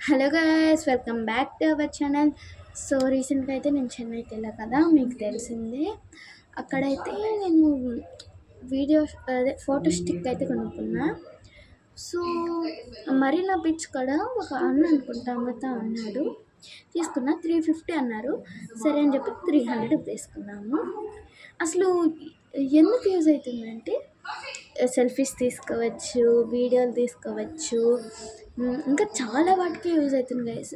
Hello guys, welcome back to our channel. So రీసెంట్గా అయితే నేను చెన్నైకి వెళ్ళా కదా, మీకు తెలిసిందే. అక్కడైతే నేను వీడియో ఫోటో స్టిక్ అయితే కొనుక్కున్నా. సో మరీనా బీచ్ కాడ ఒక అన్న అనుకుంటా అమ్ముతా అన్నాడు. తీసుకున్నా 350 అన్నారు. సరే అని చెప్పి 300 తీసుకున్నాము. అసలు ఎందుకు యూజ్ అవుతుందంటే సెల్ఫీస్ తీసుకోవచ్చు, వీడియోలు తీసుకోవచ్చు, ఇంకా చాలా వాటికి యూజ్ అవుతుంది గైస్.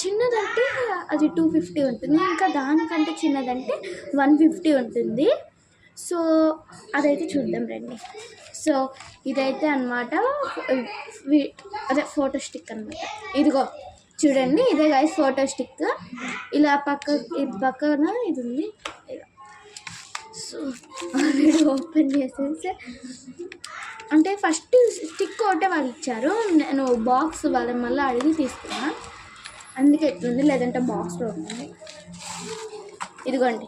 చిన్నదంటే అది 250 ఉంటుంది, ఇంకా దానికంటే చిన్నదంటే 150 ఉంటుంది. సో అదైతే చూద్దాం రండి. సో ఇదైతే అనమాట, అదే ఫోటో స్టిక్ అనమాట. ఇదిగో చూడండి, ఇదే గైస్ ఫోటో స్టిక్. ఇలా పక్కన ఇది ఉంది. సో ఆల్రెడీ ఓపెన్ చేసేసి, అంటే ఫస్ట్ స్టిక్ ఒకటే వాళ్ళు ఇచ్చారు. నేను బాక్స్ వాళ్ళ మళ్ళీ అడిగి తీసుకున్నా, అందుకే ఎట్లుంది, లేదంటే బాక్స్లో ఉంది. ఇదిగోండి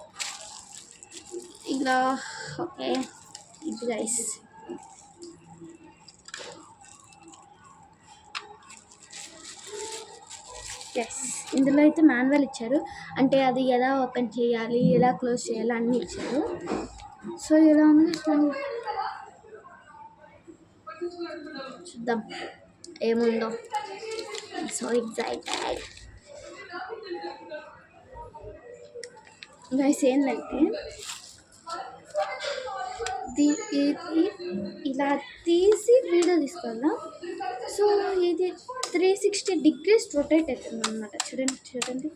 ఇలా. ఓకే, ఇది గైస్ ఎస్, ఇందులో అయితే మాన్యువల్ ఇచ్చారు, అంటే అది ఎలా ఓపెన్ చేయాలి, ఎలా క్లోజ్ చేయాలి అన్నీ ఇచ్చారు. సో ఎలా ఉంది చూద్దాం ఏముందో. So excited guys. ఏంటంటే ఇది ఇలా తీసి వీడియో తీసుకోవాలా. సో ఇది 360 degrees రొటేట్ అవుతుంది అనమాట. చూడండి.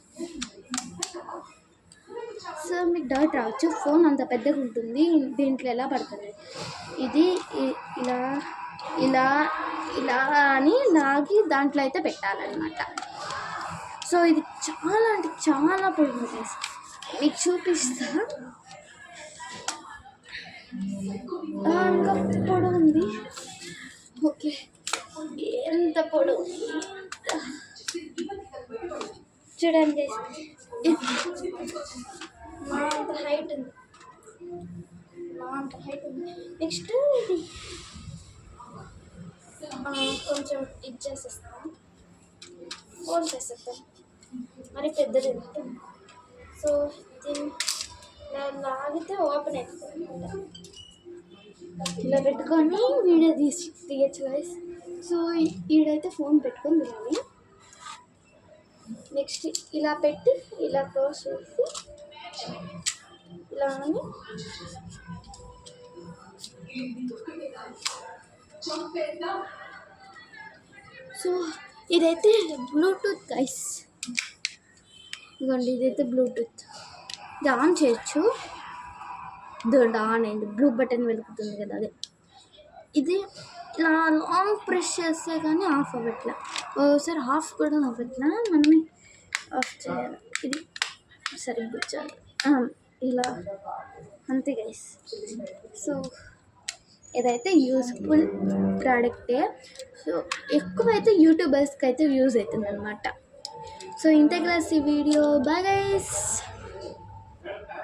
సో మీకు డౌట్ రావచ్చు, ఫోన్ అంత పెద్దగా ఉంటుంది, దీంట్లో ఎలా పడుతుంది. ఇది ఇలా ఇలా ఇలా అని లాగి దాంట్లో అయితే పెట్టాలన్నమాట. సో ఇది చాలా అంటే చాలా పొడుగు గైస్, మీకు చూపిస్తా. ఇంకా పొడవు ఉంది. ఓకే, ఎంత పొడవు చూడండి గైస్, అంత హైట్ ఉంది. నెక్స్ట్ ఇది కొంచెం ఇచ్చేసేస్తాను, ఫోన్ చేసేస్తాను, మరి పెద్దది. సో దీన్ని లాగితే ఓపెన్ అవుతుంది అనమాట. ఇలా పెట్టుకొని వీడియో తీయచ్చు గైస్. సో ఈడైతే ఫోన్ పెట్టుకొని తీయాలి. నెక్స్ట్ ఇలా పెట్టి ఇలా క్లోజ్ చేసి ఇలా అని సో ఇదైతే బ్లూటూత్ గైస్. ఇదిగోండి, ఇదైతే బ్లూటూత్. ఇది ఆన్ చేయొచ్చు. ఇదిగోండి ఆన్ అయింది, బ్లూ బటన్ వెలుగుతుంది కదా, అదే. ఇది ఇలా లాంగ్ ప్రెస్ చేస్తే కానీ ఆఫ్ అవ్వట్లా, ఒకసారి ఆఫ్ కూడా అవ్వట్లా, మనమే ఆఫ్ చేయాలి. ఇది సరిగ్గా కూర్చోాలి ఇలా, అంతే గైస్. సో ఇదైతే యూస్ఫుల్ ప్రోడక్టే. సో ఎక్కువైతే యూట్యూబర్స్కి అయితే యూజ్ అవుతుంది అనమాట. సో ఇంతే క్లాస్ ఈ వీడియో. Bye guys.